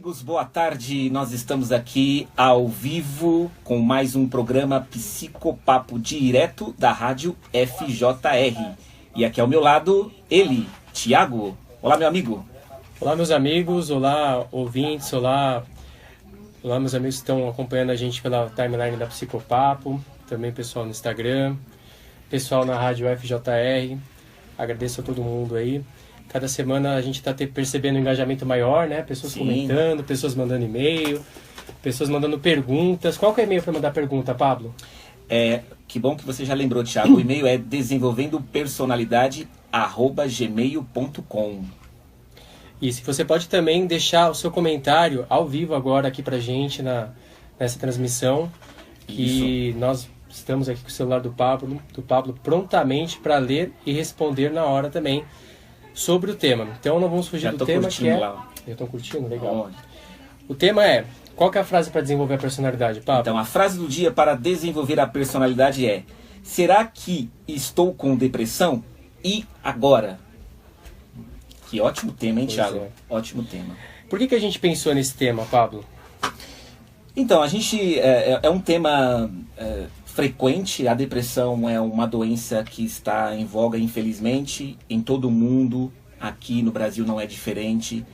amigos, boa tarde. Nós estamos aqui ao vivo com mais um programa Psicopapo direto da Rádio FJR. E aqui ao meu lado, ele, Thiago. Olá, meu amigo. Olá, meus amigos. Olá, ouvintes. Olá, meus amigos que estão acompanhando a gente pela timeline da Psicopapo. Também pessoal no Instagram, pessoal na Rádio FJR. Agradeço a todo mundo aí. Cada semana a gente está percebendo um engajamento maior, né? Pessoas comentando, pessoas mandando e-mail, pessoas mandando perguntas. Qual que é o e-mail para mandar pergunta, Pablo? Que bom que você já lembrou, Thiago. O e-mail é desenvolvendopersonalidade@gmail.com. E se você pode também deixar o seu comentário ao vivo agora aqui pra gente nessa transmissão. Que nós estamos aqui com o celular do Pablo prontamente para ler e responder na hora também sobre o tema. Então não vamos fugir do tema que é... Já estão curtindo? Legal. O tema é... Qual que é a frase para desenvolver a personalidade, Pablo? Então a frase do dia para desenvolver a personalidade é: será que estou com depressão? E agora? Que ótimo tema, hein, Thiago? Ótimo tema. Por que a gente pensou nesse tema, Pablo? Então, a gente... É um tema frequente. A depressão é uma doença que está em voga, infelizmente, em todo o mundo. Aqui no Brasil não é diferente.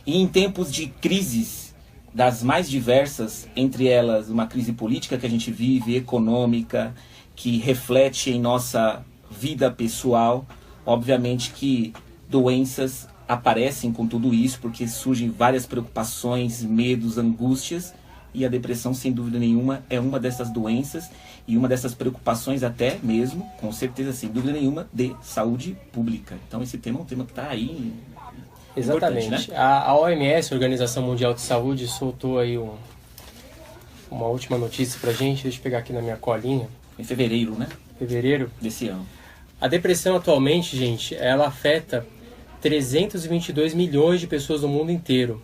E em tempos de crises das mais diversas, entre elas uma crise política que a gente vive, econômica, que reflete em nossa vida pessoal, obviamente que doenças aparecem com tudo isso, porque surgem várias preocupações, medos, angústias, e a depressão, sem dúvida nenhuma, é uma dessas doenças e uma dessas preocupações até mesmo, com certeza, sem dúvida nenhuma, de saúde pública. Então esse tema é um tema que está aí. Exatamente. Né? A OMS, a Organização Mundial de Saúde, soltou aí uma última notícia pra gente. Deixa eu pegar aqui na minha colinha. Em fevereiro, né? Fevereiro desse ano. A depressão atualmente, gente, ela afeta 322 milhões de pessoas no mundo inteiro.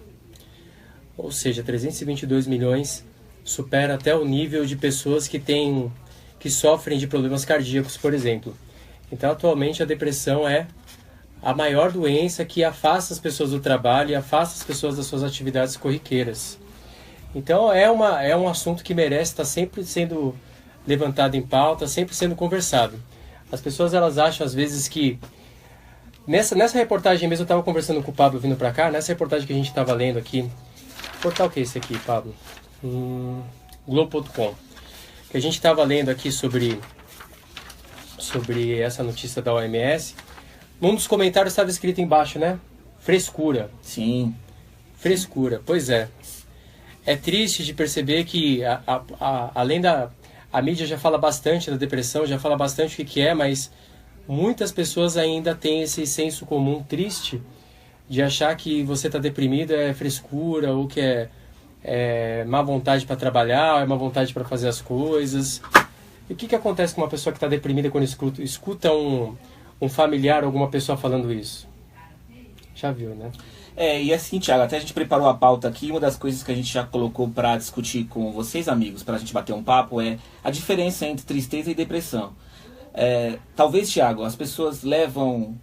Ou seja, 322 milhões supera até o nível de pessoas que sofrem de problemas cardíacos, por exemplo. Então, atualmente, a depressão é a maior doença que afasta as pessoas do trabalho e afasta as pessoas das suas atividades corriqueiras. Então, é um assunto que merece estar sempre sendo levantado em pauta, sempre sendo conversado. As pessoas, elas acham, às vezes, que... Nessa reportagem mesmo, eu estava conversando com o Pablo vindo para cá, nessa reportagem que a gente estava lendo aqui. Portal que é esse aqui, Pablo? Globo.com. Que a gente estava lendo aqui sobre essa notícia da OMS. Um dos comentários estava escrito embaixo, né? Frescura. Sim. Frescura, pois é. É triste de perceber que, além da... A mídia já fala bastante da depressão, já fala bastante o que é, mas muitas pessoas ainda têm esse senso comum triste de achar que você está deprimido é frescura, ou que é má vontade para trabalhar, é má vontade para fazer as coisas. E o que acontece com uma pessoa que está deprimida quando escuta um familiar, alguma pessoa falando isso? Já viu, né? E assim, Thiago, até a gente preparou a pauta aqui. Uma das coisas que a gente já colocou para discutir com vocês, amigos, para a gente bater um papo, é a diferença entre tristeza e depressão. Talvez, Thiago, as pessoas levam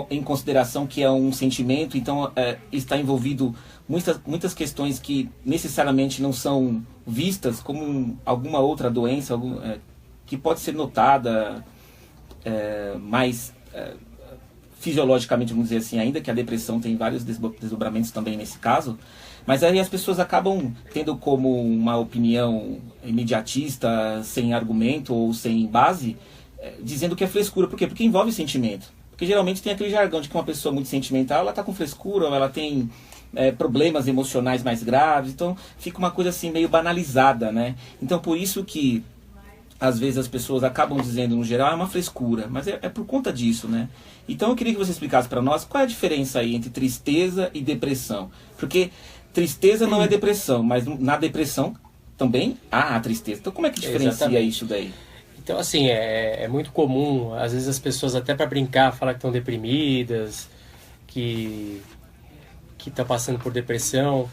em consideração que é um sentimento, então está envolvido muitas questões que necessariamente não são vistas como alguma outra doença que pode ser notada mais fisiologicamente, vamos dizer assim, ainda que a depressão tem vários desdobramentos também nesse caso, mas aí as pessoas acabam tendo como uma opinião imediatista, sem argumento ou sem base, dizendo que é frescura. Por quê? Porque envolve sentimento. Porque geralmente tem aquele jargão de que uma pessoa muito sentimental, ela está com frescura, ou ela tem problemas emocionais mais graves, então fica uma coisa assim meio banalizada, né? Então por isso que às vezes as pessoas acabam dizendo no geral, é uma frescura, mas é por conta disso, né? Então eu queria que você explicasse para nós qual é a diferença aí entre tristeza e depressão. Porque tristeza não é depressão, mas na depressão também há a tristeza. Então como é que diferencia isso daí? Então, assim, é muito comum, às vezes as pessoas até para brincar falam que estão deprimidas, que estão passando por depressão.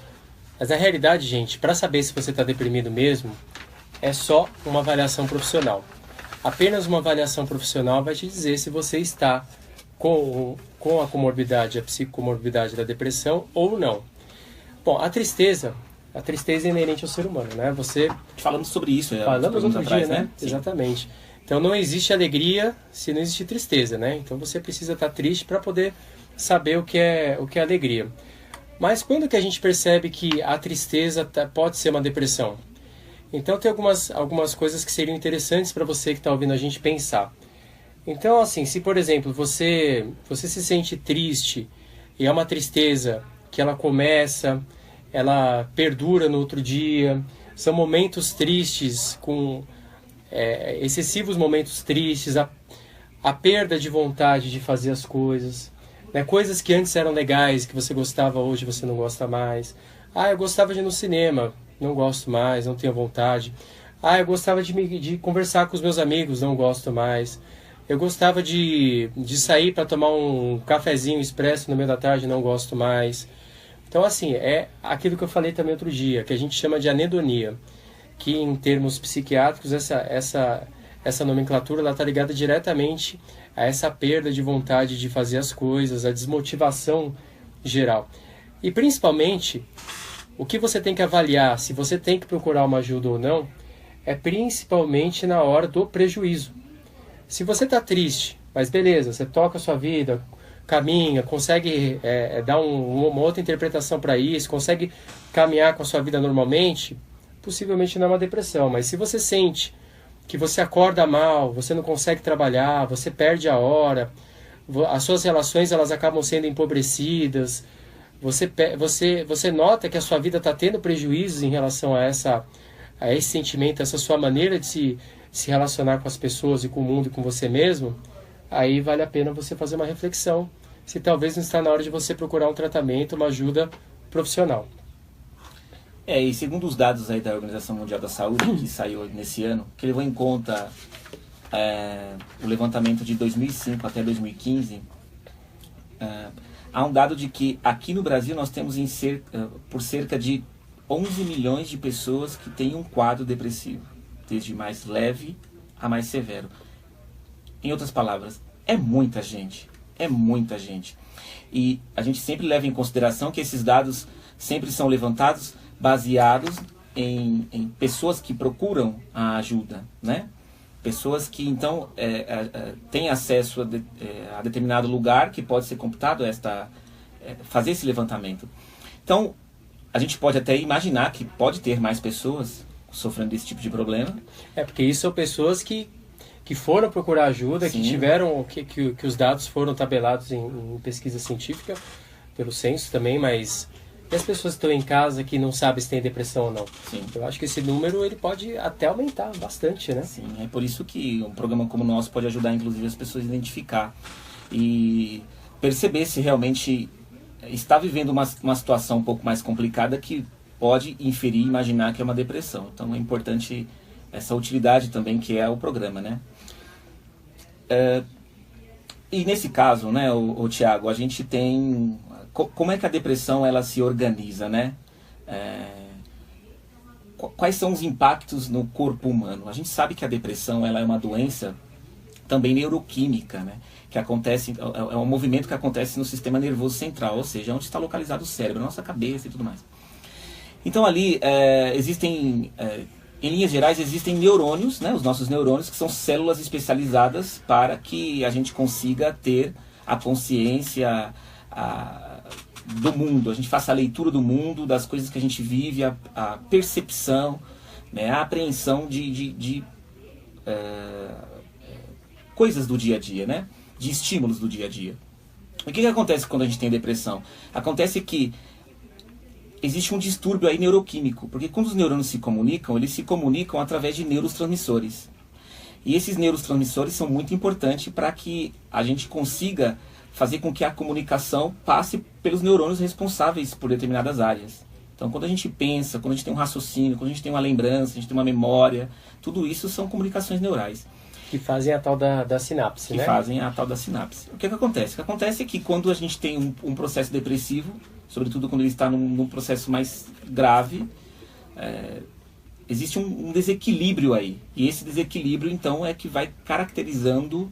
Mas na realidade, gente, para saber se você está deprimido mesmo, é só uma avaliação profissional. Apenas uma avaliação profissional vai te dizer se você está com a comorbidade, a psicomorbidade da depressão ou não. Bom, a tristeza é inerente ao ser humano, né? Falamos sobre isso. Falamos outro dia, né? Sim. Exatamente. Então não existe alegria se não existe tristeza, né? Então você precisa estar triste para poder saber o que é alegria. Mas quando que a gente percebe que a tristeza pode ser uma depressão? Então tem algumas coisas que seriam interessantes para você que está ouvindo a gente pensar. Então, assim, se por exemplo você se sente triste e é uma tristeza que ela começa, ela perdura no outro dia, são momentos tristes, com excessivos momentos tristes, a perda de vontade de fazer as coisas, né? Coisas que antes eram legais, que você gostava, hoje você não gosta mais. Eu gostava de ir no cinema, não gosto mais, não tenho vontade. Eu gostava de conversar com os meus amigos, não gosto mais. Eu gostava de sair para tomar um cafezinho expresso no meio da tarde, não gosto mais. Então, assim, é aquilo que eu falei também outro dia, que a gente chama de anedonia, que em termos psiquiátricos, essa nomenclatura está ligada diretamente a essa perda de vontade de fazer as coisas, a desmotivação geral. E, principalmente, o que você tem que avaliar, se você tem que procurar uma ajuda ou não, é principalmente na hora do prejuízo. Se você está triste, mas beleza, você toca a sua vida, caminha, consegue dar uma outra interpretação para isso, consegue caminhar com a sua vida normalmente, possivelmente não é uma depressão. Mas se você sente que você acorda mal, você não consegue trabalhar, você perde a hora, as suas relações elas acabam sendo empobrecidas, você nota que a sua vida está tendo prejuízos em relação a esse sentimento, essa sua maneira de se relacionar com as pessoas e com o mundo e com você mesmo, aí vale a pena você fazer uma reflexão, se talvez não está na hora de você procurar um tratamento, uma ajuda profissional. E segundo os dados aí da Organização Mundial da Saúde, que saiu nesse ano, que levou em conta o levantamento de 2005 até 2015, há um dado de que aqui no Brasil nós temos por cerca de 11 milhões de pessoas que têm um quadro depressivo, desde mais leve a mais severo. Em outras palavras, é muita gente. E a gente sempre leva em consideração que esses dados sempre são levantados baseados em pessoas que procuram a ajuda, né? Pessoas que então têm acesso a determinado lugar que pode ser computado fazer esse levantamento. Então, a gente pode até imaginar que pode ter mais pessoas sofrendo desse tipo de problema. Porque isso são pessoas que foram procurar ajuda, Sim. que tiveram, que os dados foram tabelados em pesquisa científica, pelo censo também, mas e as pessoas que estão em casa que não sabem se tem depressão ou não? Sim. Eu acho que esse número ele pode até aumentar bastante, né? Sim, é por isso que um programa como o nosso pode ajudar, inclusive, as pessoas a identificar e perceber se realmente está vivendo uma situação um pouco mais complicada que pode inferir e imaginar que é uma depressão. Então é importante essa utilidade também que é o programa, né? E nesse caso, né, o Tiago, a gente tem... Como é que a depressão ela se organiza, né? Quais são os impactos no corpo humano? A gente sabe que a depressão ela é uma doença também neuroquímica, né? Que acontece, é um movimento que acontece no sistema nervoso central, ou seja, onde está localizado o cérebro, a nossa cabeça e tudo mais. Então ali existem, em linhas gerais, existem neurônios, né? Os nossos neurônios, que são células especializadas para que a gente consiga ter a consciência do mundo, a gente faça a leitura do mundo, das coisas que a gente vive, a percepção, né? A apreensão de coisas do dia a dia, né? De estímulos do dia a dia. O que acontece quando a gente tem depressão? Acontece que existe um distúrbio aí neuroquímico, porque quando os neurônios se comunicam, eles se comunicam através de neurotransmissores. E esses neurotransmissores são muito importantes para que a gente consiga fazer com que a comunicação passe pelos neurônios responsáveis por determinadas áreas. Então, quando a gente pensa, quando a gente tem um raciocínio, quando a gente tem uma lembrança, a gente tem uma memória, tudo isso são comunicações neurais. Que fazem a tal da sinapse, né? Que fazem a tal da sinapse. O que acontece? O que acontece é que quando a gente tem um processo depressivo, sobretudo quando ele está num processo mais grave, existe um desequilíbrio aí. E esse desequilíbrio, então, é que vai caracterizando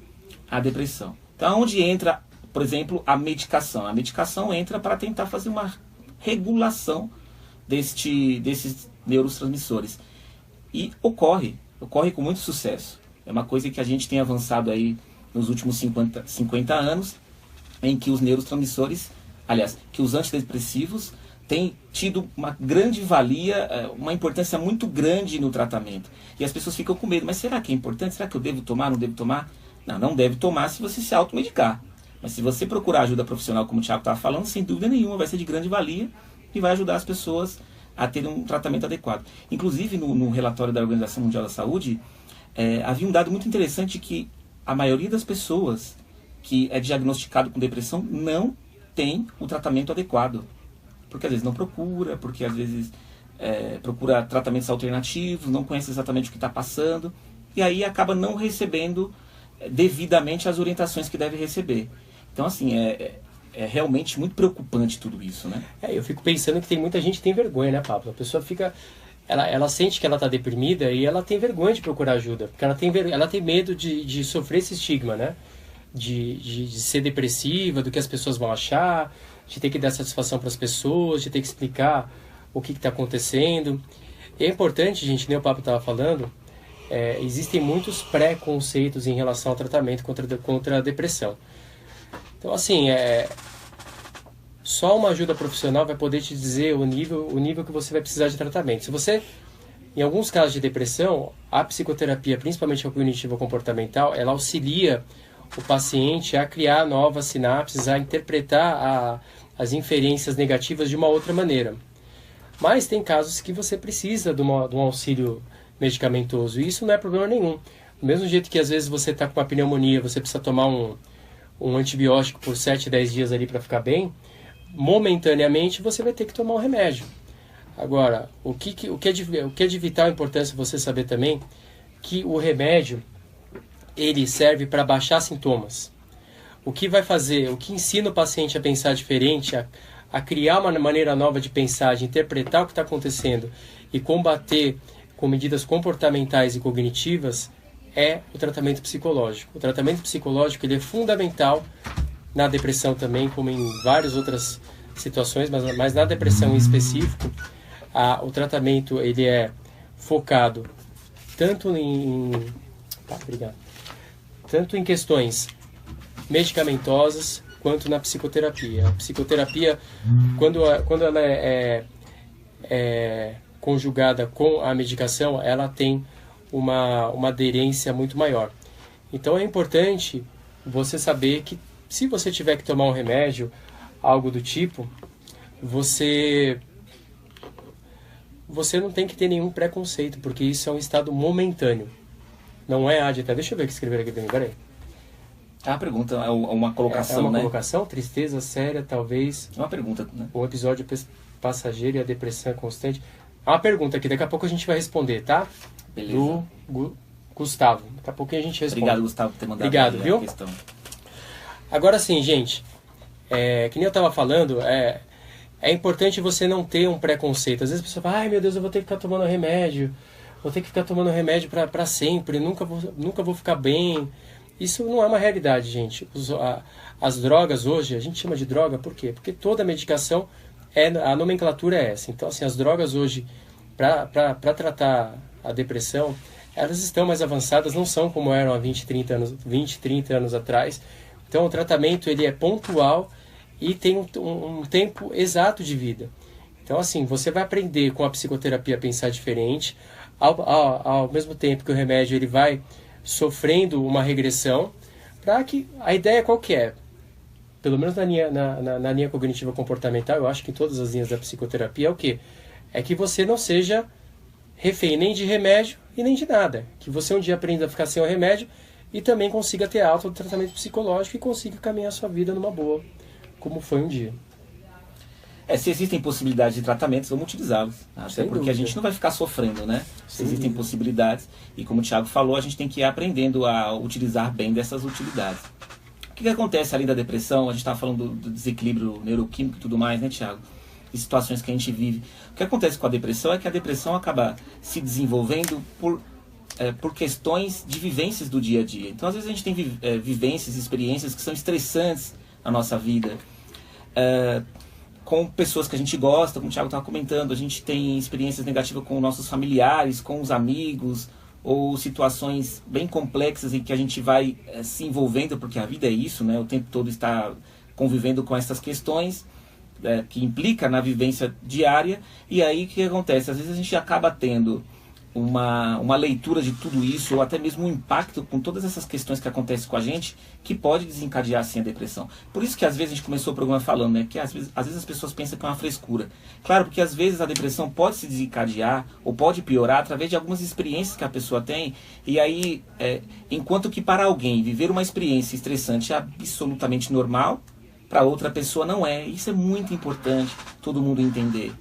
a depressão. Então, onde entra, por exemplo, a medicação? A medicação entra para tentar fazer uma regulação desses neurotransmissores. E ocorre com muito sucesso. É uma coisa que a gente tem avançado aí nos últimos 50 anos, em que os neurotransmissores, aliás, que os antidepressivos têm tido uma grande valia, uma importância muito grande no tratamento. E as pessoas ficam com medo, mas será que é importante? Será que eu devo tomar, não devo tomar? Não deve tomar se você se automedicar. Mas se você procurar ajuda profissional, como o Thiago estava falando, sem dúvida nenhuma vai ser de grande valia e vai ajudar as pessoas a terem um tratamento adequado. Inclusive, no relatório da Organização Mundial da Saúde, havia um dado muito interessante que a maioria das pessoas que é diagnosticado com depressão não tem o tratamento adequado. Porque às vezes não procura, porque às vezes procura tratamentos alternativos, não conhece exatamente o que está passando, e aí acaba não recebendo devidamente as orientações que deve receber. Então, assim, é realmente muito preocupante tudo isso, né? Eu fico pensando que tem muita gente que tem vergonha, né, Pablo? A pessoa fica... Ela sente que ela está deprimida e ela tem vergonha de procurar ajuda, porque ela tem medo de sofrer esse estigma, né? De ser depressiva, do que as pessoas vão achar, de ter que dar satisfação para as pessoas, de ter que explicar o que está acontecendo. E é importante, gente, nem o Pablo estava falando, existem muitos preconceitos em relação ao tratamento contra a depressão. Então, assim, só uma ajuda profissional vai poder te dizer o nível que você vai precisar de tratamento. Se você, em alguns casos de depressão, a psicoterapia, principalmente a cognitivo-comportamental, ela auxilia o paciente a criar novas sinapses, a interpretar as inferências negativas de uma outra maneira. Mas tem casos que você precisa de um auxílio medicamentoso, e isso não é problema nenhum. Do mesmo jeito que às vezes você está com uma pneumonia, você precisa tomar um antibiótico por 7, 10 dias ali para ficar bem, momentaneamente você vai ter que tomar um remédio. Agora, o que é de vital importância você saber também, que o remédio ele serve para baixar sintomas. O que ensina o paciente a pensar diferente, a criar uma maneira nova de pensar, de interpretar o que está acontecendo e combater com medidas comportamentais e cognitivas, é o tratamento psicológico. O tratamento psicológico ele é fundamental na depressão também, como em várias outras situações, mas na depressão em específico, o tratamento ele é focado tanto tanto em questões medicamentosas quanto na psicoterapia. A psicoterapia, quando ela é conjugada com a medicação, ela tem uma aderência muito maior. Então é importante você saber que se você tiver que tomar um remédio, algo do tipo, você não tem que ter nenhum preconceito, porque isso é um estado momentâneo. Não é agita. Deixa eu ver o que escreveram aqui também, peraí. A pergunta é uma colocação, né? É uma colocação? Tristeza séria, talvez. É uma pergunta, né? Um episódio passageiro e a depressão é constante. Há uma pergunta aqui, daqui a pouco a gente vai responder, tá? Beleza. Do Gustavo. Daqui a pouquinho a gente responde. Obrigado, Gustavo, por ter mandado viu? a questão. Agora sim, gente, que nem eu estava falando, é importante você não ter um preconceito. Às vezes a pessoa fala, ai meu Deus, eu vou ter que ficar tomando remédio, para sempre, nunca vou ficar bem. Isso não é uma realidade, gente. As drogas hoje, a gente chama de droga por quê? Porque toda medicação, a nomenclatura é essa. Então, assim, as drogas hoje, para tratar a depressão, elas estão mais avançadas, não são como eram há 20, 30 anos atrás. Então, o tratamento ele é pontual e tem um tempo exato de vida. Então, assim, você vai aprender com a psicoterapia a pensar diferente, ao mesmo tempo que o remédio ele vai sofrendo uma regressão, para que a ideia qual que é? Pelo menos na linha cognitiva comportamental, eu acho que em todas as linhas da psicoterapia é o quê? É que você não seja refém nem de remédio e nem de nada. Que você um dia aprenda a ficar sem o remédio e também consiga ter alta do tratamento psicológico e consiga caminhar a sua vida numa boa, como foi um dia. Se existem possibilidades de tratamentos, vamos utilizá-los. Até porque a gente não vai ficar sofrendo, né? Se existem possibilidades. E como o Thiago falou, a gente tem que ir aprendendo a utilizar bem dessas utilidades. O que acontece além da depressão? A gente estava falando do desequilíbrio neuroquímico e tudo mais, né, Thiago? De situações que a gente vive. O que acontece com a depressão é que a depressão acaba se desenvolvendo por questões de vivências do dia a dia. Então, às vezes, a gente tem vivências, experiências que são estressantes na nossa vida. com pessoas que a gente gosta, como o Thiago estava comentando, a gente tem experiências negativas com nossos familiares, com os amigos, ou situações bem complexas em que a gente vai se envolvendo, porque a vida é isso, né? O tempo todo está convivendo com essas questões, que implica na vivência diária. E aí o que acontece? Às vezes a gente acaba tendo uma leitura de tudo isso, ou até mesmo um impacto com todas essas questões que acontecem com a gente, que pode desencadear assim a depressão. Por isso que às vezes a gente começou o programa falando, né, que às vezes as pessoas pensam que é uma frescura. Claro, porque às vezes a depressão pode se desencadear ou pode piorar através de algumas experiências que a pessoa tem. E aí, enquanto que para alguém viver uma experiência estressante é absolutamente normal, para outra pessoa não é. Isso é muito importante todo mundo entender.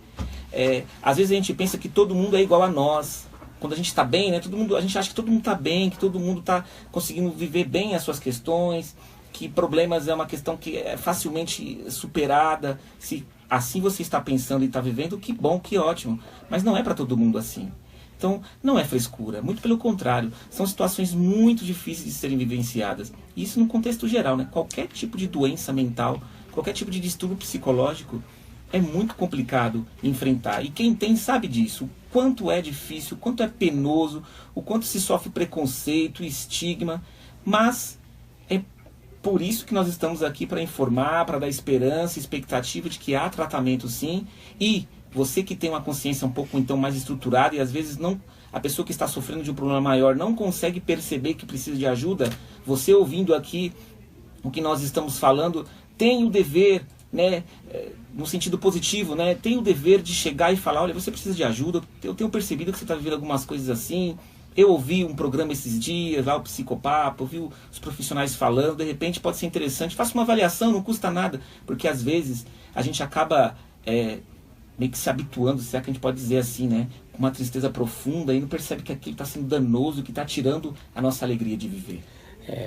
Às vezes a gente pensa que todo mundo é igual a nós. Quando a gente está bem, né, a gente acha que todo mundo está bem, que todo mundo está conseguindo viver bem as suas questões, que problemas é uma questão que é facilmente superada. Se assim você está pensando e está vivendo, que bom, que ótimo. Mas não é para todo mundo assim. Então, não é frescura, muito pelo contrário. São situações muito difíceis de serem vivenciadas. E isso no contexto geral, né? Qualquer tipo de doença mental, qualquer tipo de distúrbio psicológico, é muito complicado enfrentar. E quem tem sabe disso. O quanto é difícil, o quanto é penoso, o quanto se sofre preconceito, estigma. Mas é por isso que nós estamos aqui, para informar, para dar esperança, expectativa de que há tratamento sim. E você que tem uma consciência um pouco então mais estruturada e às vezes não, a pessoa que está sofrendo de um problema maior não consegue perceber que precisa de ajuda, você ouvindo aqui o que nós estamos falando, tem o dever, né, no sentido positivo, né, tem o dever de chegar e falar, olha, você precisa de ajuda, eu tenho percebido que você está vivendo algumas coisas assim, eu ouvi um programa esses dias, lá o Psicopapo, ouvi os profissionais falando, de repente pode ser interessante, faça uma avaliação, não custa nada, porque às vezes a gente acaba meio que se habituando, se é que a gente pode dizer assim, né, com uma tristeza profunda e não percebe que aquilo está sendo danoso, que está tirando a nossa alegria de viver.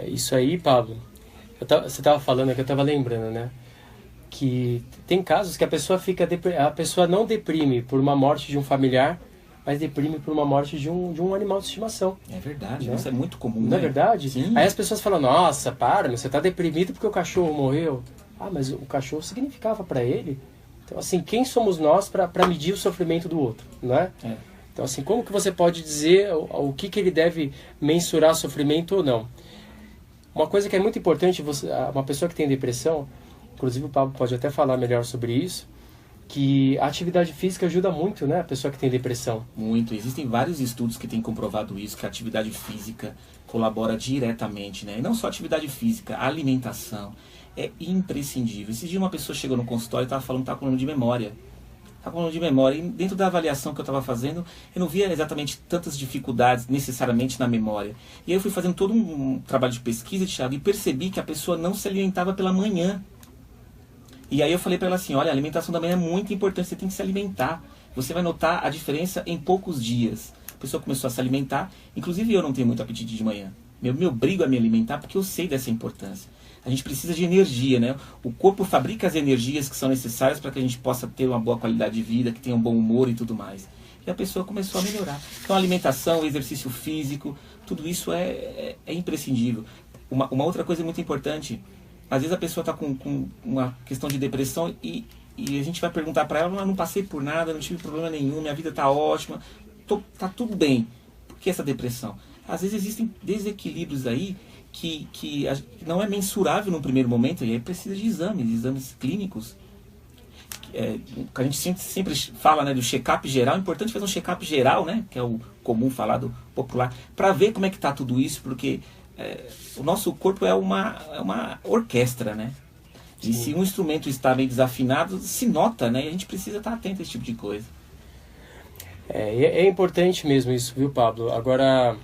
Isso aí, Pablo, você estava falando que eu estava lembrando, né? Que tem casos que a pessoa não deprime por uma morte de um familiar, mas deprime por uma morte de um animal de estimação. É verdade, né? Isso é muito comum, não né? é verdade? Sim. Aí as pessoas falam, nossa, você está deprimido porque o cachorro morreu. Ah, mas o cachorro significava para ele. Então, assim, quem somos nós para medir o sofrimento do outro, não é? Então, assim, como que você pode dizer o que ele deve mensurar sofrimento ou não? Uma coisa que é muito importante, uma pessoa que tem depressão, inclusive o Pablo pode até falar melhor sobre isso, que a atividade física ajuda muito, né, a pessoa que tem depressão. Muito. Existem vários estudos que têm comprovado isso, que a atividade física colabora diretamente, né? E não só a atividade física, a alimentação é imprescindível. Esses dias uma pessoa chegou no consultório e estava falando que estava com problema de memória. Estava com problema de memória. E dentro da avaliação que eu estava fazendo, eu não via exatamente tantas dificuldades necessariamente na memória. E aí eu fui fazendo todo um trabalho de pesquisa, Thiago, e percebi que a pessoa não se alimentava pela manhã. E aí eu falei para ela assim, olha, a alimentação da manhã é muito importante, você tem que se alimentar. Você vai notar a diferença em poucos dias. A pessoa começou a se alimentar, inclusive eu não tenho muito apetite de manhã. Eu me obrigo a me alimentar porque eu sei dessa importância. A gente precisa de energia, né? O corpo fabrica as energias que são necessárias para que a gente possa ter uma boa qualidade de vida, que tenha um bom humor e tudo mais. E a pessoa começou a melhorar. Então a alimentação, o exercício físico, tudo isso é imprescindível. Uma outra coisa muito importante, às vezes a pessoa está com uma questão de depressão e a gente vai perguntar para ela, não passei por nada, não tive problema nenhum, minha vida está ótima, tá tudo bem. Por que essa depressão? Às vezes existem desequilíbrios aí que não é mensurável no primeiro momento, e aí precisa de exames clínicos. A gente sempre fala, né, do check-up geral. É importante fazer um check-up geral, né, que é o comum falado popular, para ver como é que está tudo isso, porque o nosso corpo é uma orquestra, né? E Sim. Se um instrumento está bem desafinado, se nota, né? E a gente precisa estar atento a esse tipo de coisa. É importante mesmo isso, viu, Pablo? Agora,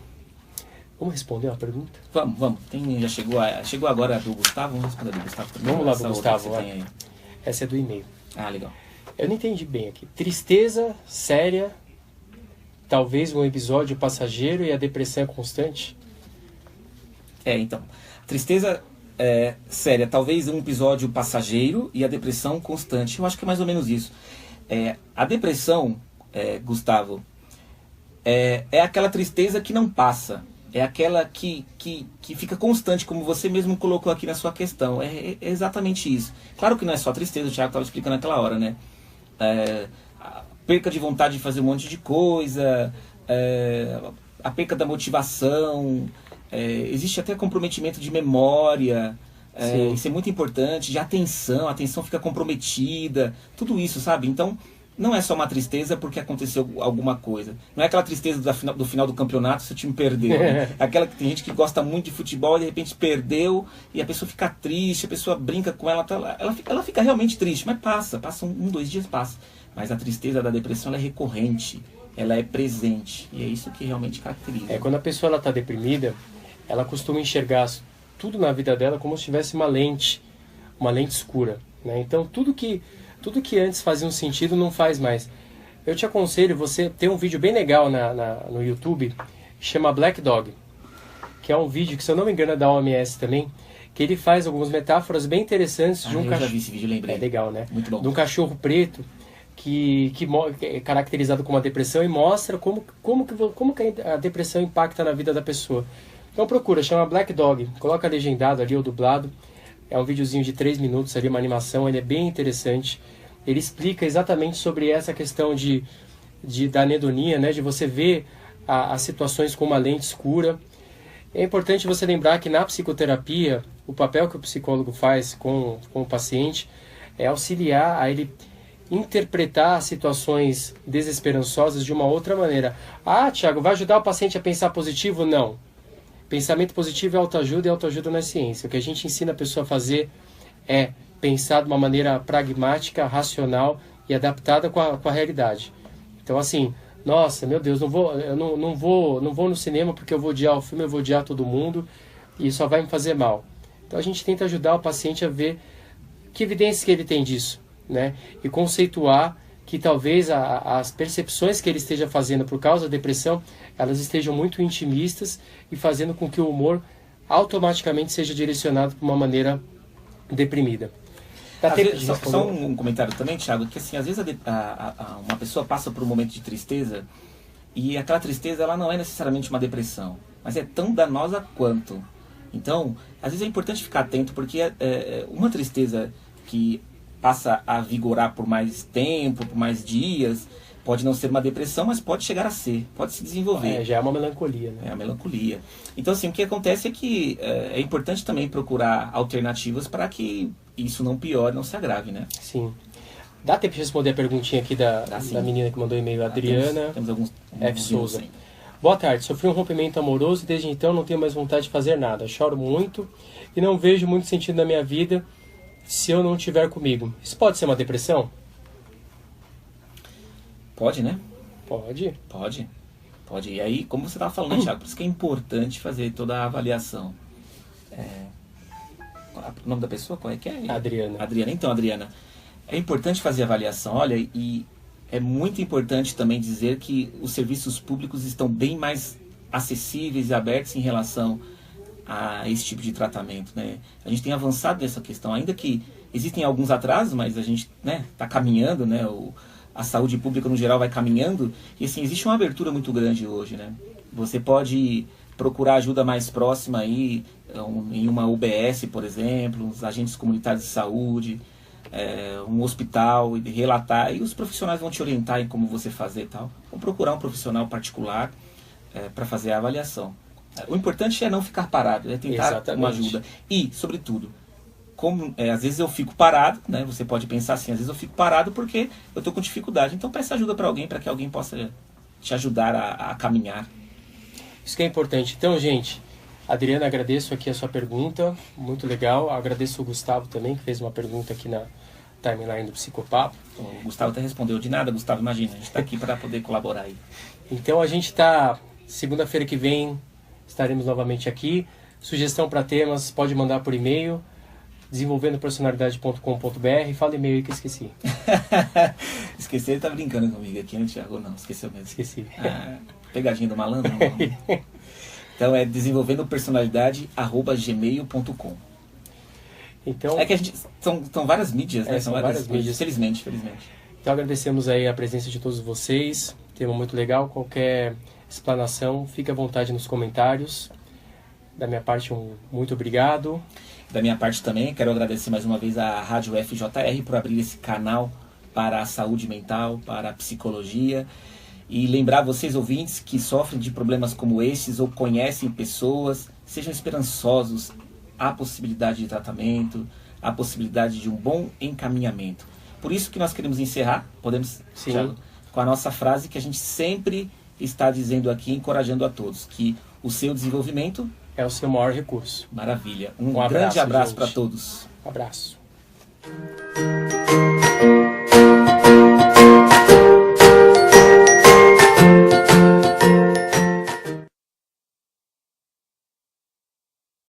vamos responder a pergunta? Vamos. Já chegou agora a do Gustavo. Vamos responder a do Gustavo também. Vamos lá do Essa Gustavo. outra que você tem aí. Essa é do e-mail. Ah, legal. Eu não entendi bem aqui. Tristeza séria, talvez um episódio passageiro e a depressão é constante? Então. Tristeza séria, talvez um episódio passageiro e a depressão constante. Eu acho que é mais ou menos isso. A depressão, Gustavo, é aquela tristeza que não passa. é aquela que fica constante, como você mesmo colocou aqui na sua questão. É exatamente isso. Claro que não é só tristeza, o Thiago estava explicando naquela hora, né? A perca de vontade de fazer um monte de coisa, a perca da motivação, existe até comprometimento de memória, isso é muito importante, de atenção, a atenção fica comprometida, tudo isso, sabe? Então, não é só uma tristeza porque aconteceu alguma coisa. Não é aquela tristeza do final do campeonato se o time perdeu. Né? Aquela que tem gente que gosta muito de futebol e de repente perdeu e a pessoa fica triste, a pessoa brinca com ela, ela fica realmente triste, mas passa 2 dias, passa. Mas a tristeza da depressão ela é recorrente, ela é presente e é isso que realmente caracteriza. Quando a pessoa está deprimida, ela costuma enxergar tudo na vida dela como se tivesse uma lente escura. Né? Então tudo que antes fazia um sentido não faz mais. Eu te aconselho, você tem um vídeo bem legal no YouTube, que chama Black Dog, que é um vídeo que, se eu não me engano, é da OMS também, que ele faz algumas metáforas bem interessantes de um cachorro. Eu já vi esse vídeo, lembrei. É legal, né? Muito bom. De um cachorro preto que é caracterizado como uma depressão e mostra como que a depressão impacta na vida da pessoa. Então procura, chama Black Dog, coloca legendado ali ou dublado. É um videozinho de 3 minutos ali, uma animação, ele é bem interessante. Ele explica exatamente sobre essa questão da anedonia, né? De você ver as situações com uma lente escura. É importante você lembrar que na psicoterapia, o papel que o psicólogo faz com o paciente é auxiliar a ele interpretar situações desesperançosas de uma outra maneira. Ah, Thiago, vai ajudar o paciente a pensar positivo? Não. Pensamento positivo é autoajuda e autoajuda não é ciência. O que a gente ensina a pessoa a fazer é pensar de uma maneira pragmática, racional e adaptada com a realidade. Então, assim, nossa, meu Deus, eu não vou no cinema porque eu vou odiar o filme, eu vou odiar todo mundo e só vai me fazer mal. Então, a gente tenta ajudar o paciente a ver que evidências que ele tem disso, né? E conceituar que talvez as percepções que ele esteja fazendo por causa da depressão, elas estejam muito intimistas e fazendo com que o humor automaticamente seja direcionado para uma maneira deprimida. Só um comentário também, Thiago, que assim, às vezes uma pessoa passa por um momento de tristeza e aquela tristeza ela não é necessariamente uma depressão, mas é tão danosa quanto. Então, às vezes é importante ficar atento porque uma tristeza que passa a vigorar por mais tempo, por mais dias, pode não ser uma depressão, mas pode chegar a ser, pode se desenvolver. Já é uma melancolia, né? É a melancolia. Então, assim, o que acontece é que é importante também procurar alternativas para que isso não piore, não se agrave, né? Sim. Dá tempo de responder a perguntinha aqui da menina que mandou e-mail, a Adriana temos alguns F. Souza. Boa tarde, sofri um rompimento amoroso e desde então não tenho mais vontade de fazer nada. Choro muito e não vejo muito sentido na minha vida se eu não estiver comigo. Isso pode ser uma depressão? Pode, né? Pode. E aí, como você estava falando, né, Thiago, por isso que é importante fazer toda a avaliação. O nome da pessoa, qual é que é? Adriana. Então, Adriana, é importante fazer a avaliação. Olha, e é muito importante também dizer que os serviços públicos estão bem mais acessíveis e abertos em relação a esse tipo de tratamento, né? A gente tem avançado nessa questão, ainda que existem alguns atrasos, mas a gente está caminhando, né? A saúde pública no geral vai caminhando e assim, existe uma abertura muito grande hoje, né? Você pode procurar ajuda mais próxima aí, em uma UBS, por exemplo, os agentes comunitários de saúde, um hospital, e relatar, e os profissionais vão te orientar em como você fazer e tal. Ou procurar um profissional particular para fazer a avaliação. O importante é não ficar parado, é tentar uma ajuda. E, sobretudo, como às vezes eu fico parado, né? Você pode pensar assim, às vezes eu fico parado porque eu estou com dificuldade. Então peça ajuda para alguém, para que alguém possa te ajudar a caminhar. Isso que é importante. Então, gente, Adriana, agradeço aqui a sua pergunta, muito legal. Agradeço o Gustavo também, que fez uma pergunta aqui na timeline do Psicopapo. O Gustavo até respondeu de nada, Gustavo, imagina, a gente está aqui para poder colaborar aí. Então a gente está, segunda-feira que vem, estaremos novamente aqui. Sugestão para temas, pode mandar por e-mail, desenvolvendopersonalidade.com.br. Fala e-mail aí que eu esqueci. Esqueci, ele tá brincando comigo aqui, né, Thiago? Não, esqueceu mesmo. Esqueci. Pegadinha do malandro? Não. Então é desenvolvendopersonalidade@gmail.com. Então, é que a gente são várias mídias, né? São várias mídias. Felizmente. Então agradecemos aí a presença de todos vocês. Tema muito legal. Qualquer explanação, fique à vontade nos comentários. Da minha parte, muito obrigado. Da minha parte também, quero agradecer mais uma vez à Rádio FJR por abrir esse canal para a saúde mental, para a psicologia. E lembrar vocês, ouvintes, que sofrem de problemas como esses ou conhecem pessoas, sejam esperançosos. Há possibilidade de tratamento, há possibilidade de um bom encaminhamento. Por isso que nós queremos encerrar, podemos, Thiago, com a nossa frase que a gente sempre está dizendo aqui, encorajando a todos, que o seu desenvolvimento é o seu maior recurso. Maravilha. Um grande abraço para todos. Um abraço.